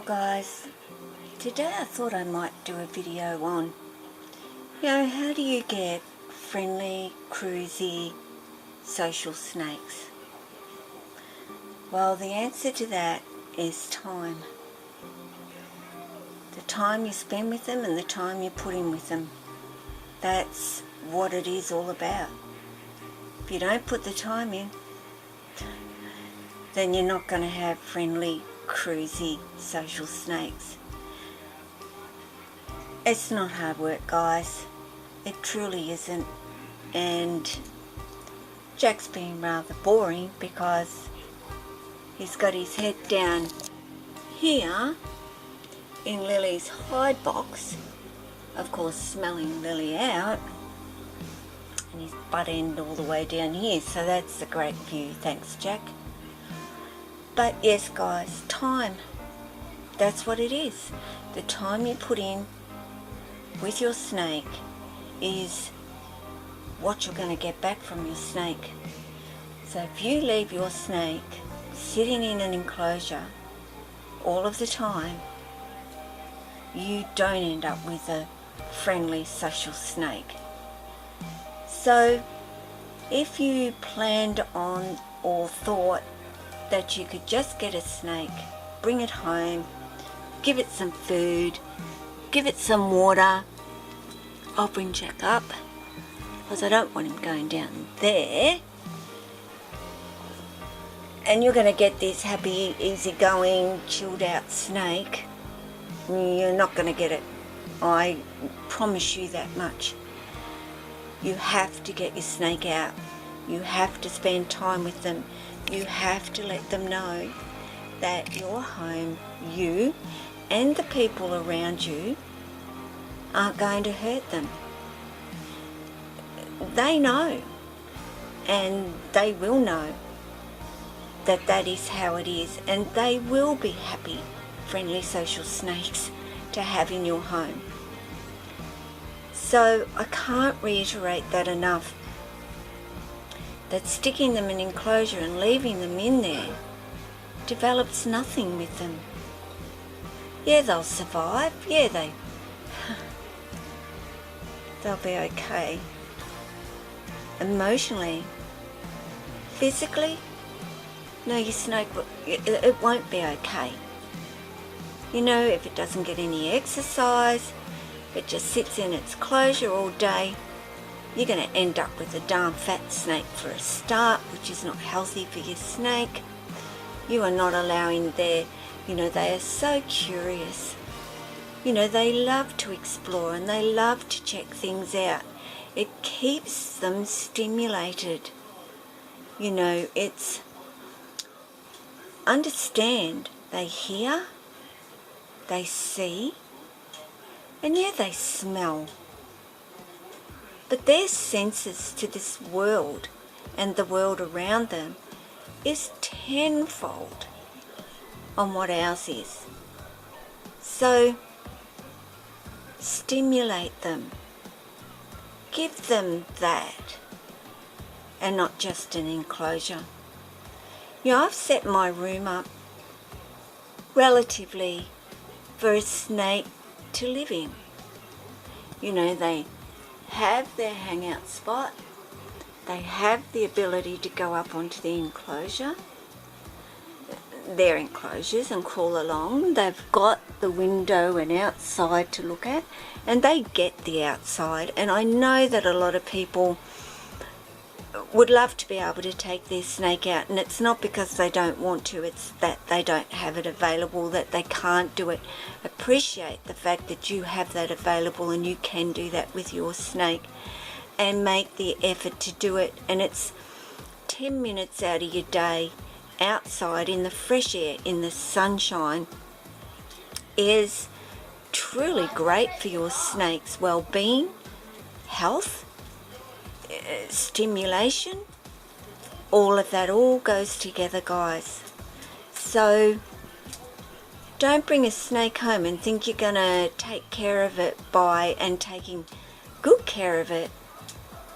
guys, today I thought I might do a video on, how do you get friendly, cruisy, social snakes? Well, the answer to that is time. The time you spend with them and the time you put in with them. That's what it is all about. If you don't put the time in, then you're not going to have friendly, cruisy, social snakes. It's not hard work, guys. It truly isn't. And Jack's being rather boring because he's got his head down here in Lily's hide box, of course smelling Lily out, and his butt end all the way down here, so that's a great view. Thanks, Jack. But yes, guys, time. That's what it is. The time you put in with your snake is what you're going to get back from your snake. So if you leave your snake sitting in an enclosure all of the time, you don't end up with a friendly social snake. So if you planned on or thought that you could just get a snake, bring it home, give it some food, give it some water. I'll bring Jack up because I don't want him going down there. And you're going to get this happy, easygoing, chilled out snake. You're not going to get it. I promise you that much. You have to get your snake out. You have to spend time with them. You have to let them know that your home, you and the people around you, aren't going to hurt them. They know, and they will know that that is how it is, and they will be happy, friendly social snakes to have in your home. So I can't reiterate that enough, that sticking them in an enclosure and leaving them in there develops nothing with them. Yeah, they'll survive. Yeah, they'll be okay. Emotionally, physically, no, your snake, it won't be okay. If it doesn't get any exercise, it just sits in its closure all day, you're going to end up with a darn fat snake for a start, which is not healthy for your snake. You are not allowing they are so curious. They love to explore and they love to check things out. It keeps them stimulated. It's understand, they hear, they see, and they smell. But their senses to this world and the world around them is tenfold on what ours is. So stimulate them. Give them that, and not just an enclosure. I've set my room up relatively for a snake to live in. They have their hangout spot. They have the ability to go up onto the enclosure, their enclosures, and crawl along. They've got the window and outside to look at, and they get the outside. And I know that a lot of people would love to be able to take their snake out, and it's not because they don't want to, it's that they don't have it available, that they can't do it. Appreciate the fact that you have that available and you can do that with your snake, and make the effort to do it. And it's 10 minutes out of your day outside in the fresh air, in the sunshine, is truly great for your snake's well-being, health, stimulation. All of that all goes together, guys. So don't bring a snake home and think you're going to take care of it and taking good care of it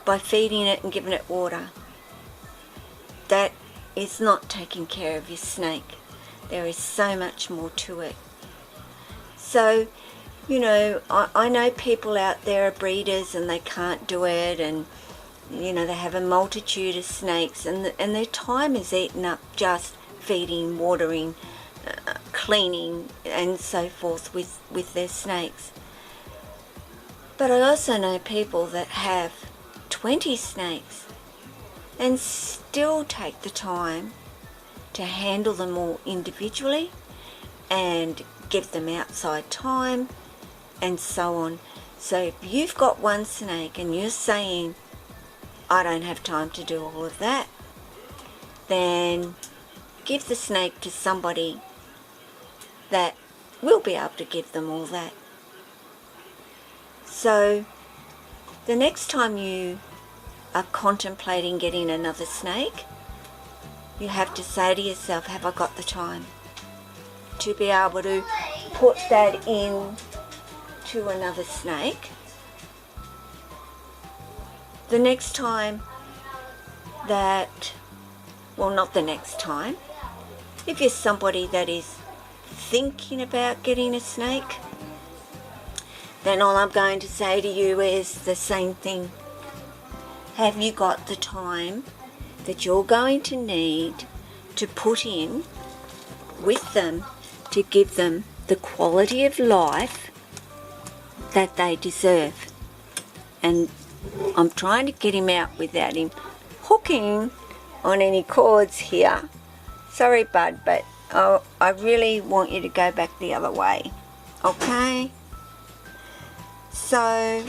by feeding it and giving it water. That is not taking care of your snake. There is so much more to it. So, you know, I know people out there are breeders and they can't do it, and, you know, they have a multitude of snakes, and their time is eaten up just feeding, watering, cleaning and so forth with their snakes. But I also know people that have 20 snakes and still take the time to handle them all individually and give them outside time and so on. So if you've got one snake and you're saying, I don't have time to do all of that, then give the snake to somebody that will be able to give them all that. So the next time you are contemplating getting another snake, you have to say to yourself, have I got the time to be able to put that in to another snake? The next time that, well, not the next time, if you're somebody that is thinking about getting a snake, then all I'm going to say to you is the same thing. Have you got the time that you're going to need to put in with them to give them the quality of life that they deserve? And I'm trying to get him out without him hooking on any cords here. Sorry, bud, but I really want you to go back the other way. Okay? So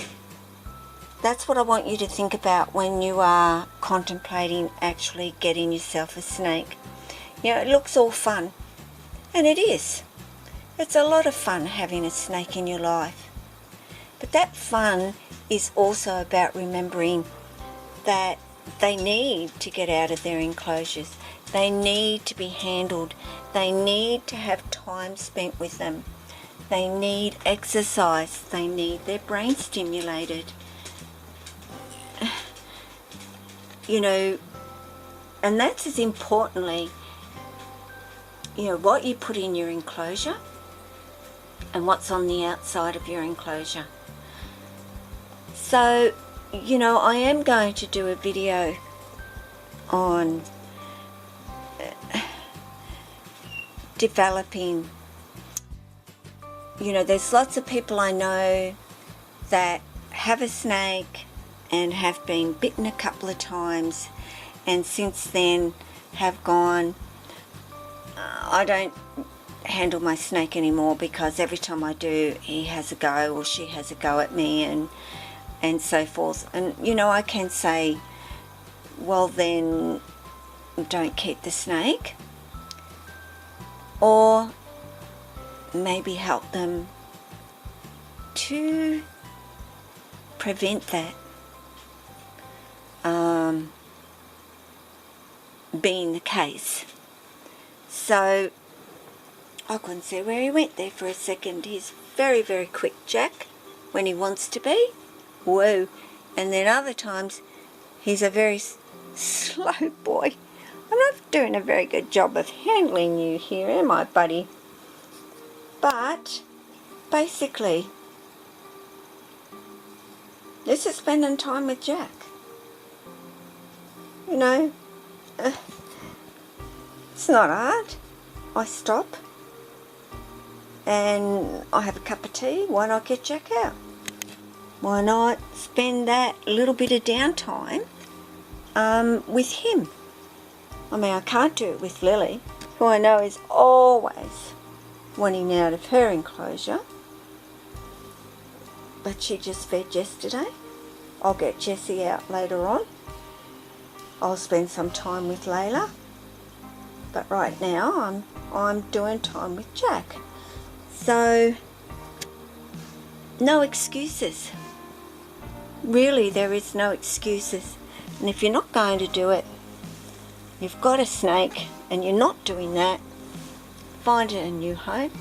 that's what I want you to think about when you are contemplating actually getting yourself a snake. You know, it looks all fun, and it is. It's a lot of fun having a snake in your life. But that fun is also about remembering that they need to get out of their enclosures. They need to be handled. They need to have time spent with them. They need exercise. They need their brain stimulated. You know, and that's as importantly, you know, what you put in your enclosure and what's on the outside of your enclosure. So, you know, I am going to do a video on developing, you know, there's lots of people I know that have a snake and have been bitten a couple of times, and since then have gone, I don't handle my snake anymore because every time I do, he has a go or she has a go at me, and so forth. And, you know, I can say, well, then don't keep the snake, or maybe help them to prevent that being the case. So I couldn't see where he went there for a second. He's very, very quick, Jack, when he wants to be. Whoa. And then other times he's a very slow boy. I'm not doing a very good job of handling you here, am I, buddy? But basically, this is spending time with Jack. You know, it's not hard. I stop and I have a cup of tea. Why not get Jack out? Why not spend that little bit of downtime with him? I mean, I can't do it with Lily, who I know is always wanting out of her enclosure. But she just fed yesterday. I'll get Jessie out later on. I'll spend some time with Layla. But right now I'm doing time with Jack. So no excuses. Really, there is no excuses. And if you're not going to do it, you've got a snake and you're not doing that, find a new home.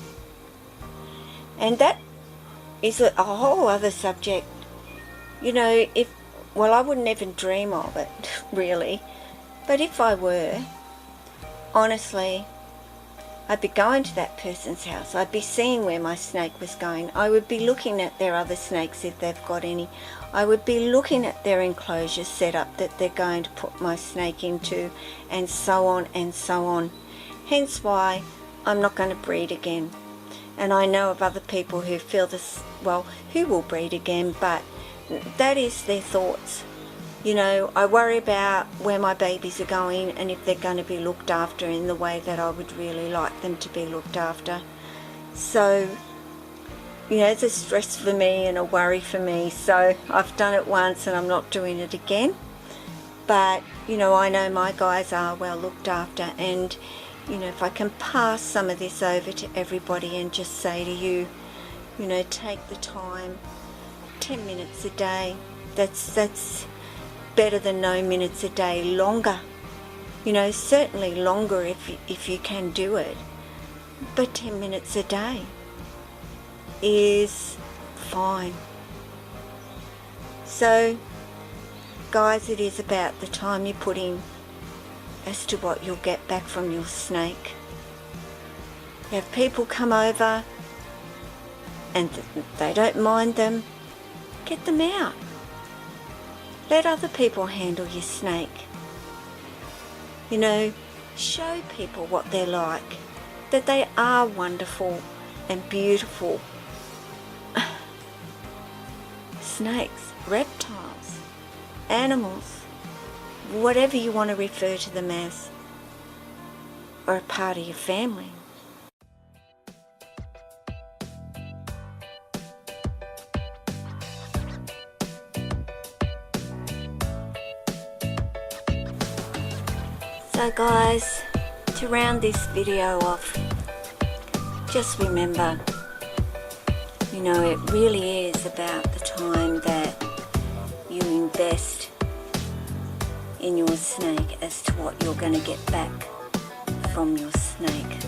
And that is a whole other subject. You know, well, I wouldn't even dream of it, really. But if I were, honestly, I'd be going to that person's house. I'd be seeing where my snake was going. I would be looking at their other snakes if they've got any. I would be looking at their enclosure setup that they're going to put my snake into, and so on and so on. Hence why I'm not going to breed again. And I know of other people who feel this, well, who will breed again, but that is their thoughts. You know, I worry about where my babies are going and if they're going to be looked after in the way that I would really like them to be looked after. So, you know, it's a stress for me and a worry for me. So I've done it once and I'm not doing it again. But, you know, I know my guys are well looked after, and, you know, if I can pass some of this over to everybody and just say to you, you know, take the time, 10 minutes a day, that's better than no minutes a day longer. You know, certainly longer if you can do it, but 10 minutes a day is fine. So guys, it is about the time you put in as to what you'll get back from your snake. You have people come over and they don't mind them, get them out. Let other people handle your snake. You know, show people what they're like, that they are wonderful and beautiful. Snakes, reptiles, animals, whatever you want to refer to them as, are a part of your family. So guys, to round this video off, just remember, you know, it really is about the time that you invest in your snake as to what you're going to get back from your snake.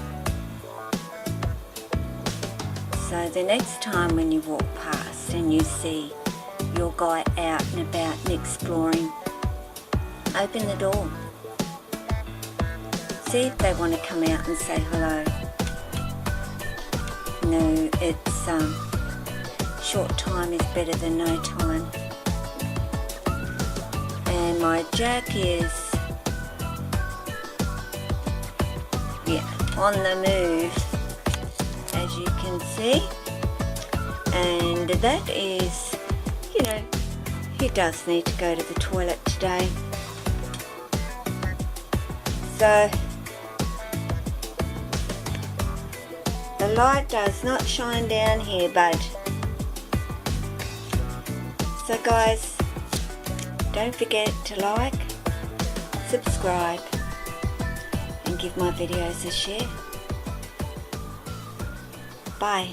So the next time when you walk past and you see your guy out and about and exploring, open the door. See if they want to come out and say hello. No, it's short time is better than no time. And my Jack is, yeah, on the move, as you can see. And that is, you know, he does need to go to the toilet today. So the light does not shine down here, bud. So guys, don't forget to like, subscribe, and give my videos a share. Bye.